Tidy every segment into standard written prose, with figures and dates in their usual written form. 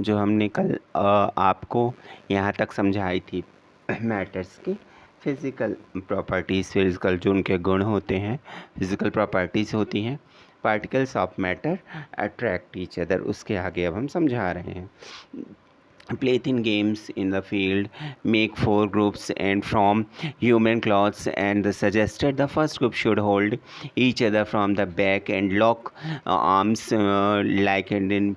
जो हमने कल आपको यहाँ तक समझाई थी मैटर्स की फिज़िकल प्रॉपर्टीज़, फिज़िकल जो उनके गुण होते हैं, फिज़िकल प्रॉपर्टीज़ होती हैं। Particles of matter attract each other, उसके आगे अब हम समझा रहे हैं। Play thin games in the field, make 4 groups and from human cloths, and suggested the first group should hold each other from the back and lock arms like in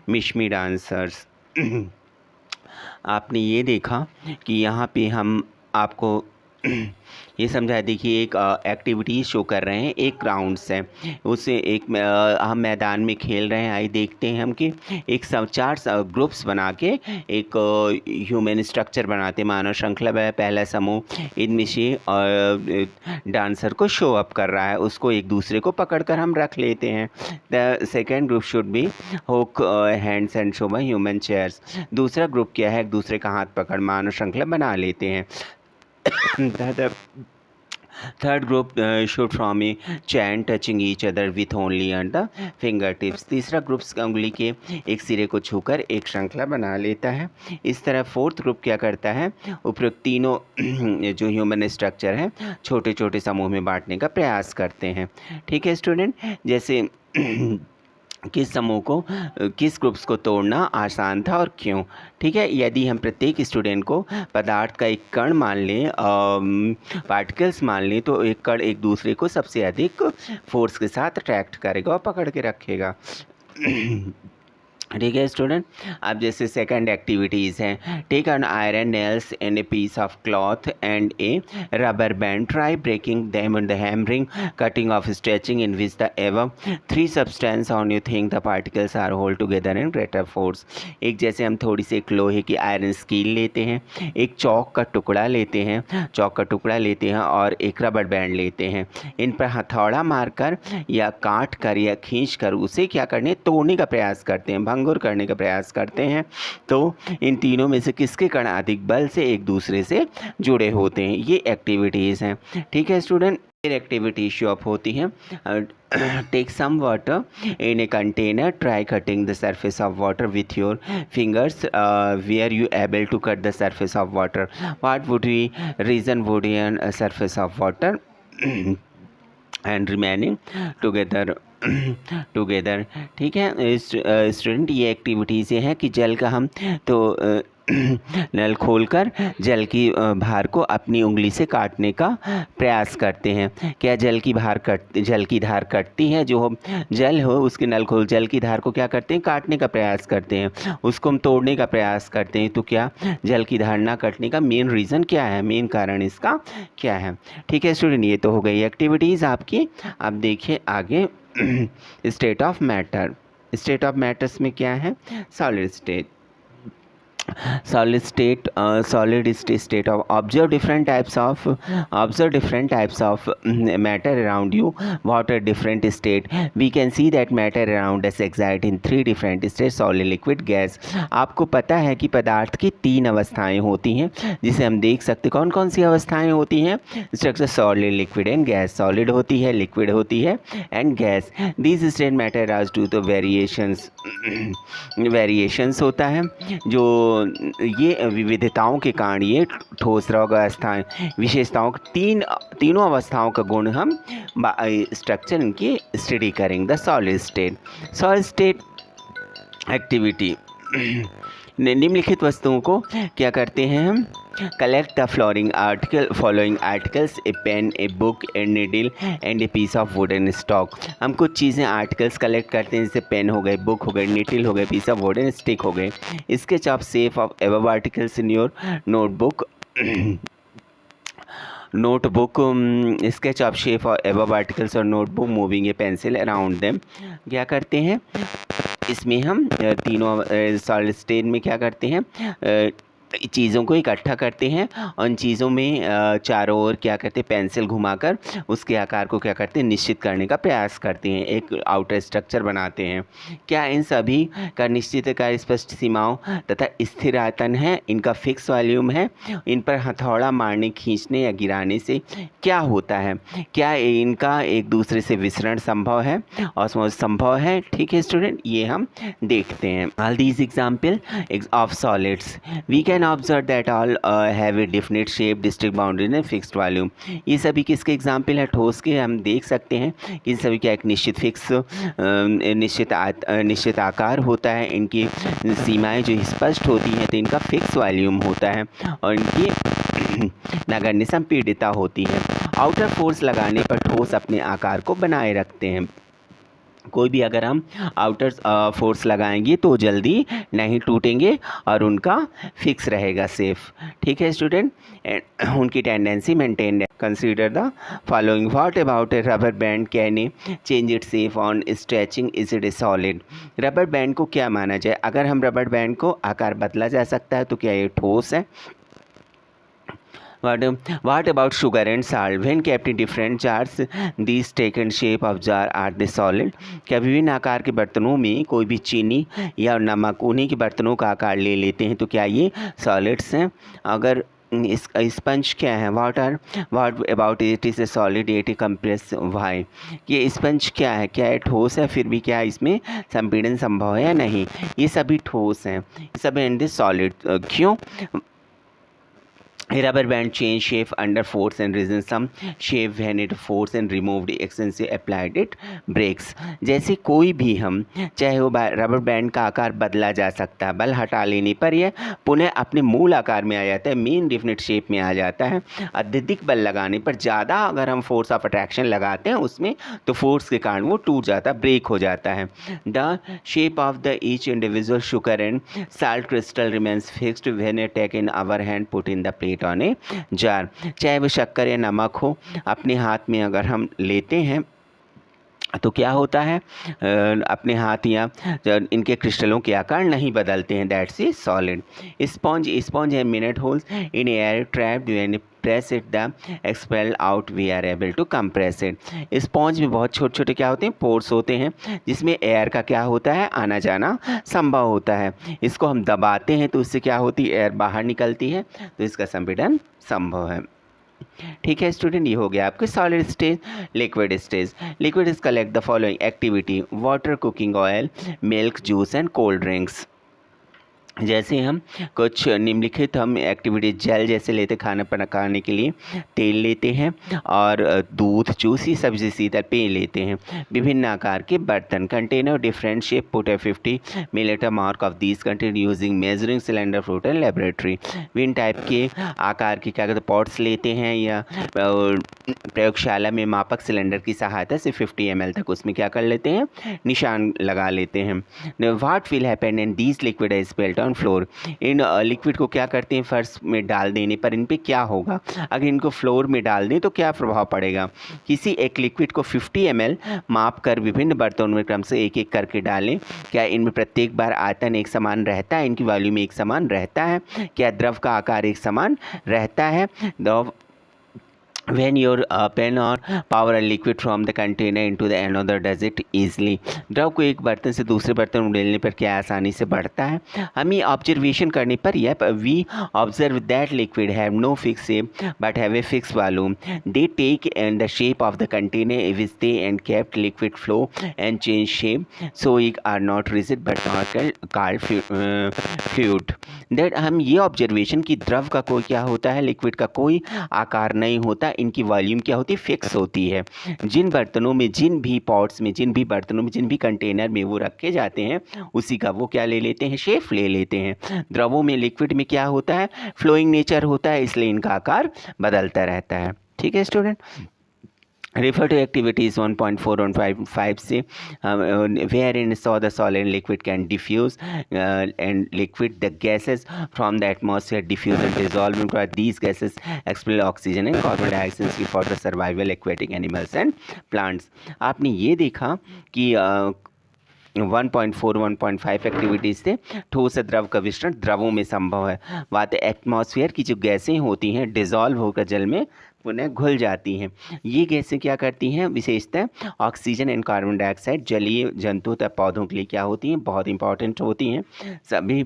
mishmi dancers. आपने ये देखा कि यहाँ पे हम आपको ये समझा, देखिए एक एक्टिविटी शो कर रहे हैं, एक ग्राउंड्स है, उसे एक हम मैदान में खेल रहे हैं। आइए देखते हैं हम कि एक चार ग्रुप्स बना के एक ह्यूमन स्ट्रक्चर बनाते, मानव श्रृंखला है। पहला समूह इनमें से डांसर को शो अप कर रहा है, उसको एक दूसरे को पकड़ कर हम रख लेते हैं। The second group should be hook hands and show by human chairs. दूसरा ग्रुप क्या है, एक दूसरे का हाथ पकड़ मानव श्रृंखला बना लेते हैं। Third group should form a chain touching each other with only on the fingertips. तीसरा ग्रुप उंगली के एक सिरे को छूकर एक श्रृंखला बना लेता है। इस तरह फोर्थ ग्रुप क्या करता है, उपरोक्त तीनों जो ह्यूमन स्ट्रक्चर है छोटे छोटे समूह में बांटने का प्रयास करते हैं। ठीक है स्टूडेंट, जैसे किस समूह को, किस ग्रुप्स को तोड़ना आसान था और क्यों। ठीक है, यदि हम प्रत्येक स्टूडेंट को पदार्थ का एक कण मान लें, पार्टिकल्स मान लें, तो एक कण एक दूसरे को सबसे अधिक फोर्स के साथ अट्रैक्ट करेगा और पकड़ के रखेगा। ठीक है स्टूडेंट, अब जैसे सेकंड एक्टिविटीज़ हैं, take an iron nails and a piece of cloth and a rubber band, try breaking them and the hammering, cutting off, stretching in which the एवं 3 substance on you think the particles are hold together in greater force. एक जैसे हम थोड़ी सी एक लोहे की iron skill लेते हैं, एक चौक का टुकड़ा लेते हैं और एक रबर बैंड लेते हैं, इन पर हथौड़ा मारकर या काट कर या खींच कर उसे क्या करने, तोड़ने का प्रयास करते हैं, भंगुर करने का प्रयास करते हैं। तो इन तीनों में से किसके कण अधिक बल से एक दूसरे से जुड़े होते हैं, ये एक्टिविटीज़ हैं। ठीक है स्टूडेंट, एक्टिविटी शो अप होती हैं। Take some water in a container, try cutting the surface of water with your fingers, where you able to cut the surface of water, what would be reason would an surface of water and remaining together. ठीक है student, ये activities ये हैं कि जल का हम तो नल खोलकर जल की धार को अपनी उंगली से काटने का प्रयास करते हैं। क्या जल की धार कटती है, जो जल हो उसके नल खोल जल की धार को क्या करते हैं, काटने का प्रयास करते हैं, उसको हम तोड़ने का प्रयास करते हैं। तो क्या जल की धार ना कटने का मेन रीज़न क्या है, मेन कारण इसका क्या है। ठीक है स्टूडेंट, ये तो हो गई एक्टिविटीज़ आपकी। अब देखिए आगे state of matter. State of matters में क्या है, solid state, solid state of observe different types of matter around you. What a different state, we can see that matter around us exist in 3 different states, solid, liquid, gas. आपको पता है कि पदार्थ की 3 अवस्थाएं होती हैं, जिसे हम देख सकते, कौन कौन सी अवस्थाएं होती हैं, structure solid, liquid and gas. Solid होती है, लिक्विड होती है and gas. These state matter आज टू तो वेरिएशंस होता है, जो ये विविधताओं के कारण ये ठोस द्रव अवस्थाएं, विशेषताओं तीनों अवस्थाओं का गुण हम स्ट्रक्चर इनकी स्टडी करेंगे। द सॉलिड स्टेट एक्टिविटी, निम्नलिखित वस्तुओं को क्या करते हैं हम, collect the following articles, a pen, a book, a needle and a piece of wooden stock. हम कुछ चीज़ें आर्टिकल्स कलेक्ट करते हैं, जैसे पेन हो गए, बुक हो गए, नीडल हो गए, पीस ऑफ वुडन स्टिक हो गए। Sketch of safe of above articles in your notebook, sketch of shape और एबव आर्टिकल्स और नोटबुक, मूविंग ए पेंसिल अराउंड देम। क्या करते हैं इसमें हम तीनों सॉलिड स्टेट में क्या करते हैं, चीज़ों को इकट्ठा करते हैं, उन चीज़ों में चारों ओर क्या करते हैं, पेंसिल घुमाकर उसके आकार को क्या करते हैं, निश्चित करने का प्रयास करते हैं, एक आउटर स्ट्रक्चर बनाते हैं। क्या इन सभी का निश्चित आकार, स्पष्ट सीमाओं तथा स्थिर आयतन है, इनका फिक्स वॉल्यूम है, इन पर हथौड़ा मारने, खींचने या गिराने से क्या होता है, क्या इनका एक दूसरे से विसरण संभव है, ऑस्मोसिस संभव है। ठीक है स्टूडेंट, ये हम देखते हैं। All these example of solids we can observe that all have a definite shape, district boundary and fixed volume. ये सभी किसके एग्जाम्पल है, ठोस के। हम देख सकते हैं कि सभी का एक निश्चित फिक्स निश्चित आकार होता है, इनकी सीमाएं जो स्पष्ट होती हैं, तो इनका फिक्स वॉल्यूम होता है और इनकी नगण्य संपीड़ितता होती है। आउटर फोर्स लगाने पर ठोस अपने आकार को बनाए रखते हैं। कोई भी अगर हम आउटर फोर्स लगाएंगे तो जल्दी नहीं टूटेंगे और उनका फिक्स रहेगा सेफ। ठीक है स्टूडेंट, उनकी tendency maintain. Consider the following, what about A rubber band, can a change it safe on stretching, is it A solid. Rubber band को क्या माना जाए, अगर हम रबर बैंड को आकार बदला जा सकता है तो क्या ये ठोस है। What about sugar and salt? When kept in different jars, these taken shape of jar are they solid? क्या विभिन्न आकार के बर्तनों में कोई भी चीनी या नमक उन्हीं के बर्तनों का आकार ले लेते हैं तो क्या ये सॉलिड्स हैं। अगर स्पंज क्या है, what about it is a solid at a compress why. ये स्पंज क्या है, क्या ये ठोस है, फिर भी क्या इसमें संपीड़न संभव है या नहीं। ये सभी ठोस हैं, सब एंड सॉलिड। क्यों। A rubber band change shape under force and resist some shape when it force and removed extensive applied it breaks। जैसे कोई भी हम चाहे वो रबर बैंड का आकार बदला जा सकता है, बल हटा लेने पर यह पुनः अपने मूल आकार में आ जाता है, मेन डिफिनिट शेप में आ जाता है। अत्यधिक बल लगाने पर ज़्यादा अगर हम फोर्स ऑफ अट्रैक्शन लगाते हैं उसमें तो फोर्स के कारण वो टूट जाता है, ब्रेक हो जाता है। The shape of the each individual sugar and salt crystal remains fixed when a take in our hand put in the plate on a jar. चाहे वो शक्कर या नमक हो, अपने हाथ में अगर हम लेते हैं तो क्या होता है, अपने हाथ या इनके क्रिस्टलों के आकार नहीं बदलते हैं, दैट्स ए सॉलिड। स्पॉन्ज है minute holes in air trapped when press it the expel out we are able to compress it. Sponge में बहुत छोटे छोटे क्या होते हैं, पोर्स होते हैं जिसमें एयर का क्या होता है, आना जाना संभव होता है। इसको हम दबाते हैं तो उससे क्या होती है, एयर बाहर निकलती है, तो इसका संपीड़न संभव है। ठीक है स्टूडेंट, ये हो गया आपके solid stage. Liquid stage, liquid is collect the following activity, water, cooking oil, milk, juice and cold drinks. जैसे हम कुछ निम्नलिखित हम एक्टिविटी जेल जैसे लेते, खाना पकाने के लिए तेल लेते हैं और दूध, जूस, ये सब्जी शीतल पेय लेते हैं। विभिन्न आकार के बर्तन, container different shape, put A 50 millilitre mark of these contain using measuring cylinder fruit and laboratory. विभिन्न टाइप के आकार के क्या कहते हैं पॉट्स लेते हैं या प्रयोगशाला में मापक सिलेंडर की सहायता से 50 ml तक उसमें क्या कर लेते हैं, निशान लगा लेते हैं। What will happen and these liquid is spelt on floor. In liquid को क्या करते हैं, फर्श में डाल देने पर इन पे क्या होगा, अगर इनको फ्लोर में डाल दें तो क्या प्रभाव पड़ेगा। किसी एक लिक्विड को 50 ml माप कर विभिन्न बर्तनों में क्रम से एक एक करके डालें। क्या इनमें प्रत्येक बार आयतन एक समान रहता है, इनकी वॉल्यूम एक समान रहता है, क्या द्रव का आकार एक समान रहता है। द्रव when your pen or power a liquid from the container into the another does it easily। द्रव को एक बर्तन से दूसरे बर्तन में डालने पर क्या आसानी से बढ़ता है। हम ये ऑब्जर्वेशन करने पर यह we observe that liquid have no fix shape but have a fix volume. They take and the shape of the container which they and kept liquid flow and change shape so it are not rigid but not called fluid. That हम ये observation कि द्रव का कोई क्या होता है, liquid का कोई आकार नहीं होता, इनकी वॉल्यूम क्या होती है, फिक्स होती है। जिन बर्तनों में, जिन भी पॉट्स में, जिन भी बर्तनों में, जिन भी कंटेनर में वो रखे जाते हैं उसी का वो क्या ले लेते हैं, शेप ले लेते हैं। द्रवों में, लिक्विड में क्या होता है, फ्लोइंग नेचर होता है, इसलिए इनका आकार बदलता रहता है। ठीक है student, refer to activities 1.4 and 5 से wherein saw the solid and liquid can diffuse and liquid the gases from the atmosphere diffuse and dissolve into these gases expel oxygen and carbon dioxide for the survival aquatic animals and plants। आपने ये देखा कि 1.4 1.5 activities से ठोस से द्रव का विसरण द्रवों में संभव है। वात एटमॉस्फेयर की जो गैसें होती हैं डिज़ोल्व होकर जल में पुनः घुल जाती हैं। ये गैसें क्या करती हैं, विशेषतः ऑक्सीजन एंड कार्बन डाइऑक्साइड जलीय जंतु तथा पौधों के लिए क्या होती हैं, बहुत इंपॉर्टेंट होती हैं। सभी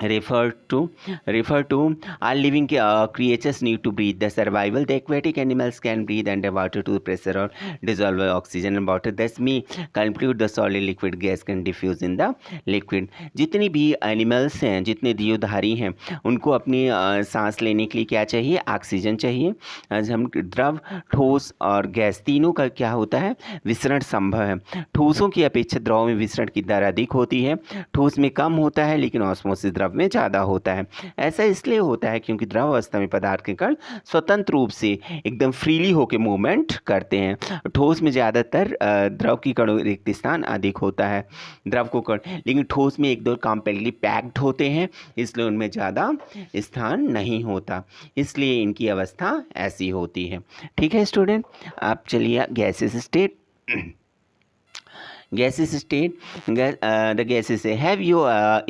refer to all living creatures need to breathe. The survival, the aquatic animals can breathe underwater to pressure or dissolve oxygen and water. Thus may conclude the solid liquid gas can diffuse in the liquid. जितनी भी animals हैं, जितने जीवधारी हैं, उनको अपनी सांस लेने के लिए क्या चाहिए, ऑक्सीजन चाहिए। आज हम द्रव, ठोस और गैस तीनों का क्या होता है, विसरण संभव है। ठोसों की अपेक्षा द्रव में विसरण की दर अधिक होती है। ठोस में कम होता है लेकिन ऑस्मोसिस द्रव में ज़्यादा होता है। ऐसा इसलिए होता है क्योंकि द्रव अवस्था में पदार्थ के कण स्वतंत्र रूप से एकदम फ्रीली होकर मूवमेंट करते हैं। ठोस में ज़्यादातर द्रव की कणों रिक्त स्थान अधिक होता है, द्रव को कण, लेकिन ठोस में एक दो कॉम्पैक्टली पैक्ड होते हैं, इसलिए उनमें ज़्यादा स्थान नहीं होता, इसलिए इनकी अवस्था ऐसी होती है। ठीक है स्टूडेंट, आप चलिए gases state. Gases state, the gases say, have you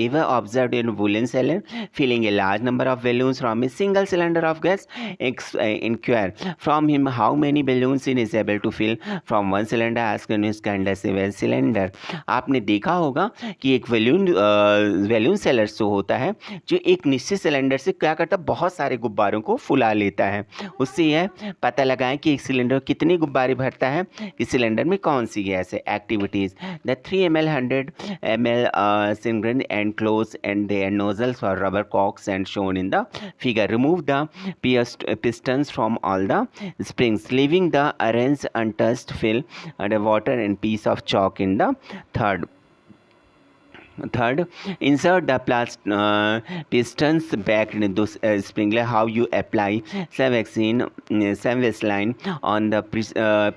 ever observed a woolen cylinder filling a large number of balloons from a single cylinder of gas? Inquire from him how many balloons he is able to fill from one cylinder as incandescent cylinder. आपने देखा होगा कि एक वैल्यून seller जो होता है, जो एक निश्चित सिलेंडर से क्या करता है, बहुत सारे गुब्बारों को फुला लेता है। उससे यह पता लगाएं कि एक सिलेंडर कितने गुब्बारे भरता है, कि सिलेंडर में कौन सी गैस है। Activities, the 3 ml 100 ml cylinder and close and their nozzles for rubber corks and shown in the figure. Remove the pistons from all the springs, leaving the arrange untouched. Fill the water and piece of chalk in the third, insert the pistons back in the sprinkler. How you apply some Vaseline on the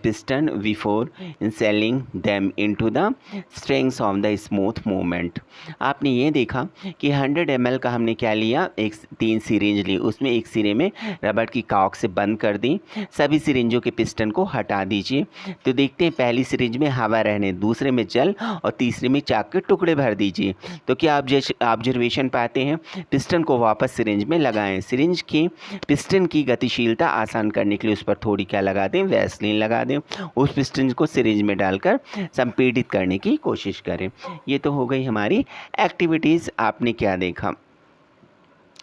piston before installing them into the strings of the smooth movement. आपने ये देखा कि 100 ml का हमने क्या लिया, एक 3 syringe ली, उसमें एक सिरे में रबड़ की कॉर्क से बंद कर दी। सभी सिरिंजों के पिस्टन को हटा दीजिए। तो देखते हैं, पहली सिरिंज में हवा रहने, दूसरे में जल और तीसरे में चाक के टुकड़े भर दीजिए। तो क्या आप ऑब्जर्वेशन पाते हैं, पिस्टन को वापस सिरिंज में लगाएं। सिरिंज की पिस्टन की गतिशीलता आसान करने के लिए उस पर थोड़ी क्या लगा दें, वैसलीन लगा दें। उस पिस्टन को सिरिंज में डालकर संपीड़ित करने की कोशिश करें। ये तो हो गई हमारी एक्टिविटीज़। आपने क्या देखा,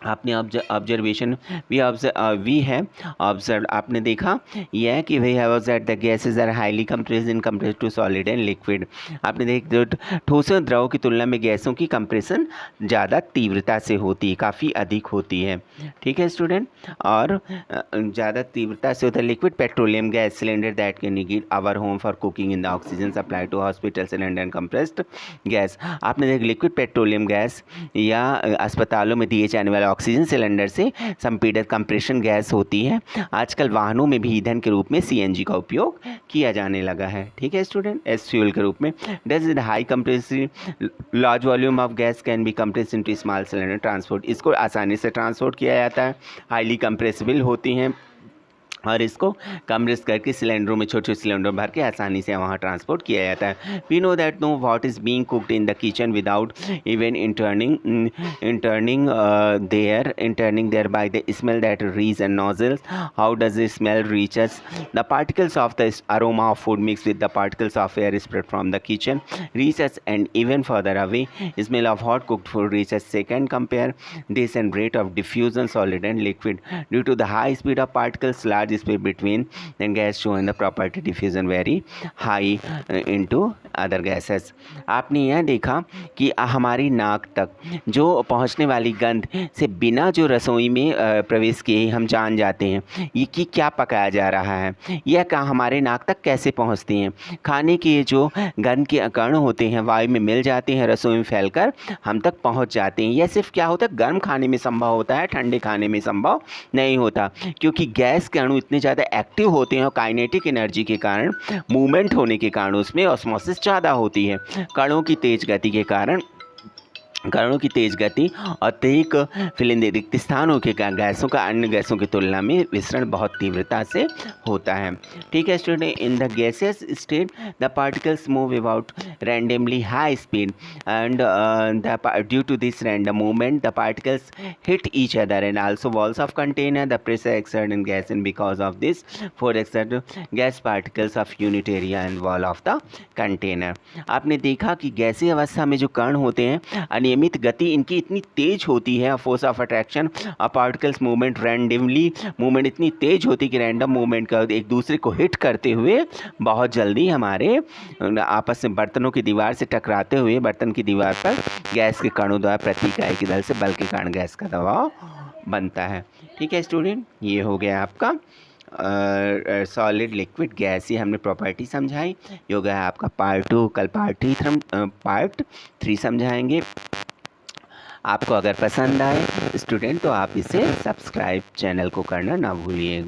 आपने ऑब्जर्वेशन वी है ऑब्जर्व, आपने देखा यह है कि we have observe the gases are highly compressed in compare to solid and liquid. आपने देख ठोस और द्रव की तुलना में गैसों की कंप्रेशन ज़्यादा तीव्रता से होती है, काफ़ी अधिक होती है। ठीक है स्टूडेंट, और ज़्यादा तीव्रता से होता है। Liquid petroleum gas cylinder that can need our home for cooking in the oxygen supply to hospital cylinder and compressed gas. आपने देख लिक्विड पेट्रोलियम गैस या अस्पतालों में दिए जाने वाले ऑक्सीजन सिलेंडर से संपीड़ित कंप्रेशन गैस होती है। आजकल वाहनों में भी ईंधन के रूप में सीएनजी का उपयोग किया जाने लगा है। ठीक है स्टूडेंट, एस फ्यूल के रूप में। Does the high compressive large volume of gas can be compress into small cylinder transport. इसको आसानी से ट्रांसपोर्ट किया जाता है, हाईली कंप्रेसिबल होती हैं और इसको कंप्रेस करके सिलेंडरों में, छोटे छोटे सिलेंडर भर के आसानी से वहाँ ट्रांसपोर्ट किया जाता है। We know that no what is being cooked in the kitchen without even entering there by the smell that reach and nozzles. How does the smell reaches the particles of the aroma of food mix with the particles of air spread from the kitchen reaches and even further away. Smell of hot cooked food reaches second. Compare this and rate of diffusion solid and liquid due to the high speed of particles large space between then gas showing the property diffusion very high into other gases। आपने यह देखा कि हमारी नाक तक जो पहुंचने वाली गंध से बिना जो रसोई में प्रवेश किए हम जान जाते हैं ये कि क्या पकाया जा रहा है, यह क्या हमारे नाक तक कैसे पहुंचती हैं। खाने के जो गंध के कण होते हैं वायु में मिल जाते हैं, रसोई में फैलकर हम तक पहुंच जाते हैं। यह सिर्फ क्या होता है, गर्म खाने में संभव होता है, ठंडे खाने में संभव नहीं होता, क्योंकि गैस के अणु इतने ज़्यादा एक्टिव होते हैं और काइनेटिक एनर्जी के कारण, मूवमेंट होने के कारण उसमें ऑस्मोसिस ज़्यादा होती है। कणों की तेज गति के कारण कणों की तेज गति और तेज फिलिंदे रिक्त स्थानों के गैसों का अन्य गैसों की तुलना में विसरण बहुत तीव्रता से होता है। ठीक है student, in the gases state the particles move about randomly high speed and due to this random movement the particles hit each other and also walls of container the pressure exerted in gas and because of this force exerted gas particles of unit area and wall of the container। आपने देखा कि गैसीय अवस्था में जो कण होते हैं अनियमित गति इनकी इतनी तेज होती है, फोर्स ऑफ अट्रैक्शन और पार्टिकल्स मूवमेंट रैंडमली मूवमेंट इतनी तेज होती है कि रैंडम मूवमेंट का एक दूसरे को हिट करते हुए बहुत जल्दी हमारे आपस में बर्तनों की दीवार से टकराते हुए बर्तन की दीवार पर गैस के कणों द्वारा प्रति इकाई के दल से बल के कारण गैस का दबाव बनता है। ठीक है स्टूडेंट, ये हो गया आपका सॉलिड लिक्विड गैस, ये हमने प्रॉपर्टी समझाई। ये हो गया आपका पार्ट 2। कल पार्ट 3 समझाएंगे। आपको अगर पसंद आए स्टूडेंट तो आप इसे सब्सक्राइब चैनल को करना ना भूलिए।